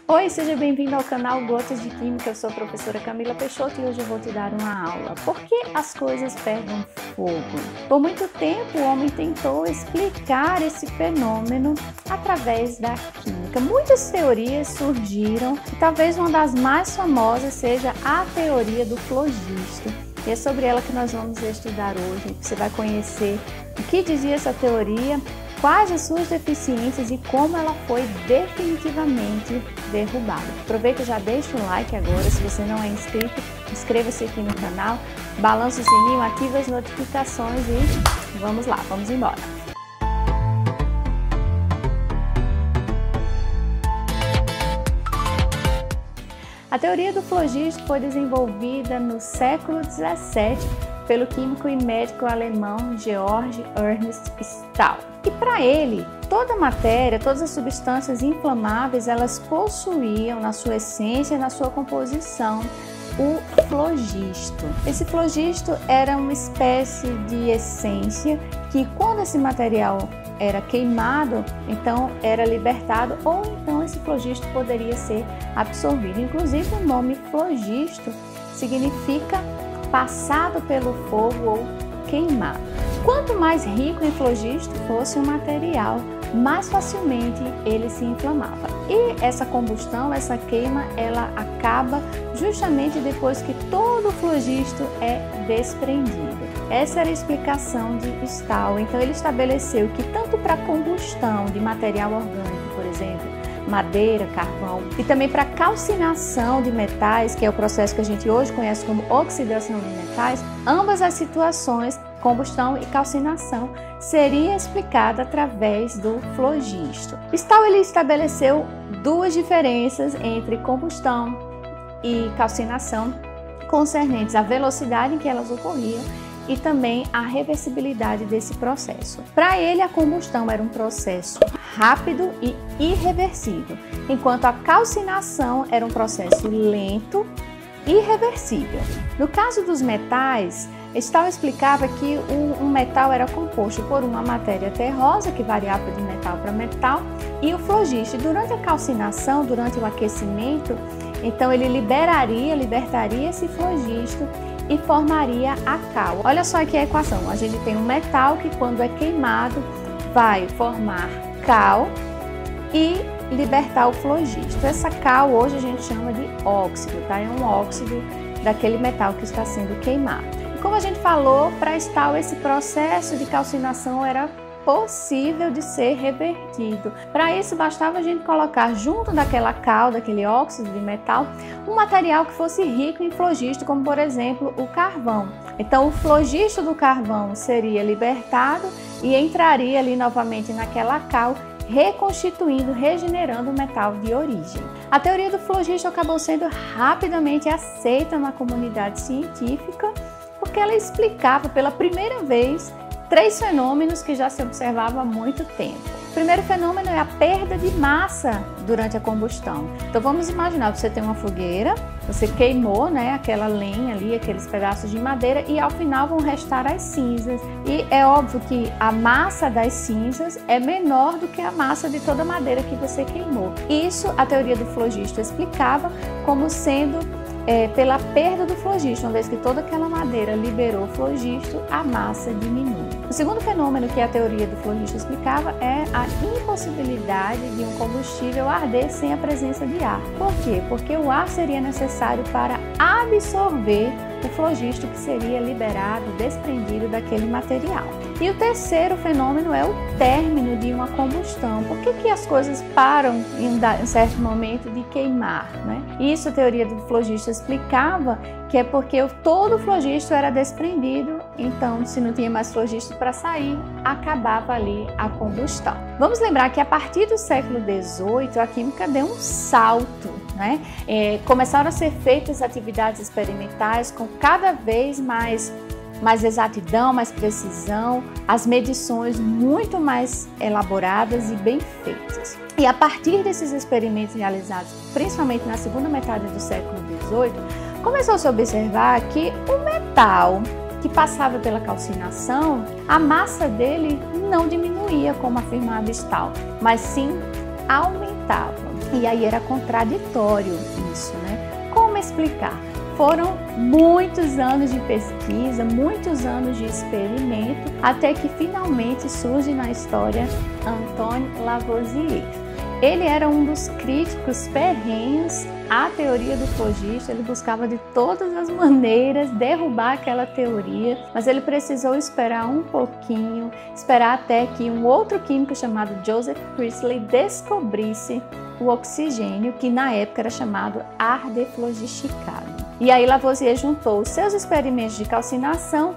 Oi, seja bem-vindo ao canal Gotas de Química. Eu sou a professora Camila Peixoto e hoje eu vou te dar uma aula. Por que as coisas pegam fogo? Por muito tempo o homem tentou explicar esse fenômeno através da química. Muitas teorias surgiram e talvez uma das mais famosas seja a teoria do flogisto. E é sobre ela que nós vamos estudar hoje. Você vai conhecer o que dizia essa teoria, quais as suas deficiências e como ela foi definitivamente derrubada. Aproveita e já deixa o like agora, se você não é inscrito, inscreva-se aqui no canal, balança o sininho, ativa as notificações e vamos lá, vamos embora. A teoria do flogisto foi desenvolvida no século XVII pelo químico e médico alemão Georg Ernst Stahl. E para ele, toda matéria, todas as substâncias inflamáveis, elas possuíam na sua essência e na sua composição o flogisto. Esse flogisto era uma espécie de essência que, quando esse material era queimado, então era libertado, ou então esse flogisto poderia ser absorvido. Inclusive, o nome flogisto significa passado pelo fogo ou queimado. Quanto mais rico em flogisto fosse o material, mais facilmente ele se inflamava. E essa combustão, essa queima, ela acaba justamente depois que todo o flogisto é desprendido. Essa era a explicação de Stahl. Então ele estabeleceu que tanto para combustão de material orgânico, por exemplo, madeira, carvão, e também para calcinação de metais, que é o processo que a gente hoje conhece como oxidação de metais, ambas as situações, combustão e calcinação, seria explicada através do flogisto. Stahl ele estabeleceu duas diferenças entre combustão e calcinação, concernentes à velocidade em que elas ocorriam e também a reversibilidade desse processo. Para ele, a combustão era um processo rápido e irreversível, enquanto a calcinação era um processo lento e irreversível. No caso dos metais, Stahl explicava que um metal era composto por uma matéria terrosa, que variava de metal para metal, e o flogisto. Durante a calcinação, durante o aquecimento, então ele libertaria esse flogisto e formaria a cal. Olha só aqui a equação. A gente tem um metal que, quando é queimado, vai formar cal e libertar o flogisto. Essa cal hoje a gente chama de óxido, tá? É um óxido daquele metal que está sendo queimado. E como a gente falou, para Stahl esse processo de calcinação era possível de ser revertido. Para isso, bastava a gente colocar junto daquela cal, daquele óxido de metal, um material que fosse rico em flogisto, como por exemplo o carvão. Então, o flogisto do carvão seria libertado e entraria ali novamente naquela cal, reconstituindo, regenerando o metal de origem. A teoria do flogisto acabou sendo rapidamente aceita na comunidade científica, porque ela explicava pela primeira vez três fenômenos que já se observava há muito tempo. O primeiro fenômeno é a perda de massa durante a combustão. Então vamos imaginar, você tem uma fogueira, você queimou, né, aquela lenha ali, aqueles pedaços de madeira, e ao final vão restar as cinzas. E é óbvio que a massa das cinzas é menor do que a massa de toda a madeira que você queimou. Isso a teoria do flogisto explicava como sendo pela perda do flogisto. Uma vez que toda aquela madeira liberou flogisto, a massa diminui. O segundo fenômeno que a teoria do flogisto explicava é a impossibilidade de um combustível arder sem a presença de ar. Por quê? Porque o ar seria necessário para absorver o flogisto que seria liberado, desprendido daquele material. E o terceiro fenômeno é o término de uma combustão. Por que as coisas param em um certo momento de queimar, né? Isso a teoria do flogisto explicava que é porque todo o flogisto era desprendido, então se não tinha mais flogisto para sair, acabava ali a combustão. Vamos lembrar que a partir do século XVIII a química deu um salto, né? Começaram a ser feitas atividades experimentais com cada vez mais exatidão, mais precisão, as medições muito mais elaboradas e bem feitas. E a partir desses experimentos realizados, principalmente na segunda metade do século XVIII, começou a se observar que o metal que passava pela calcinação, a massa dele não diminuía, como afirmava Stahl, mas sim aumentava. E aí era contraditório isso, né? Como explicar? Foram muitos anos de pesquisa, muitos anos de experimento, até que finalmente surge na história Antoine Lavoisier. Ele era um dos críticos ferrenhos à teoria do flogisto, ele buscava de todas as maneiras derrubar aquela teoria, mas ele precisou esperar um pouquinho, esperar até que um outro químico chamado Joseph Priestley descobrisse o oxigênio, que na época era chamado ar deflogisticado. E aí Lavoisier juntou os seus experimentos de calcinação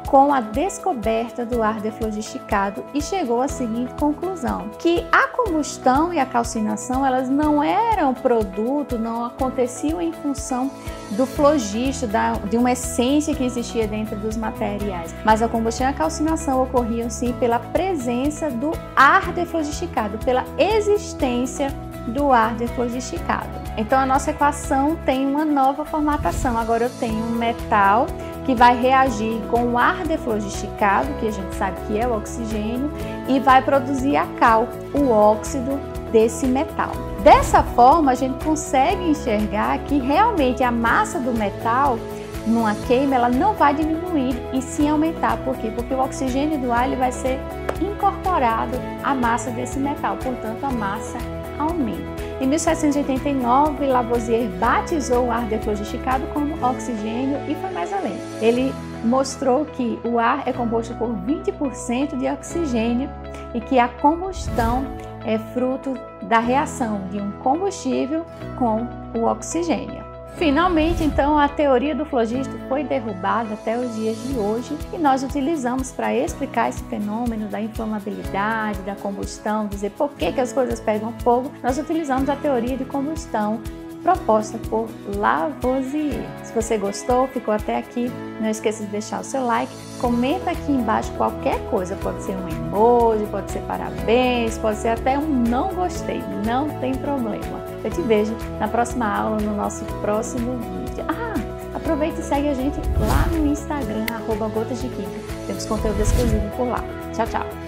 com a descoberta do ar deflogisticado e chegou à seguinte conclusão, que a combustão e a calcinação elas não eram produto, não aconteciam em função do flogisto, de uma essência que existia dentro dos materiais, mas a combustão e a calcinação ocorriam sim pela presença do ar deflogisticado, pela existência do ar deflogisticado. Então a nossa equação tem uma nova formatação, agora eu tenho um metal que vai reagir com o ar deflogisticado, que a gente sabe que é o oxigênio, e vai produzir a cal, o óxido desse metal. Dessa forma, a gente consegue enxergar que realmente a massa do metal, numa queima, ela não vai diminuir e sim aumentar. Por quê? Porque o oxigênio do ar ele vai ser incorporado à massa desse metal, portanto a massa aumenta. Em 1789, Lavoisier batizou o ar deflogisticado como oxigênio e foi mais além. Ele mostrou que o ar é composto por 20% de oxigênio e que a combustão é fruto da reação de um combustível com o oxigênio. Finalmente, então, a teoria do flogisto foi derrubada até os dias de hoje e nós utilizamos para explicar esse fenômeno da inflamabilidade, da combustão, dizer por que as coisas pegam fogo, nós utilizamos a teoria de combustão proposta por Lavoisier. Se você gostou, ficou até aqui, não esqueça de deixar o seu like, comenta aqui embaixo qualquer coisa, pode ser um emoji, pode ser parabéns, pode ser até um não gostei, não tem problema. Eu te vejo na próxima aula, no nosso próximo vídeo. Aproveita e segue a gente lá no Instagram, @gotasdequímica. Temos conteúdo exclusivo por lá. Tchau, tchau!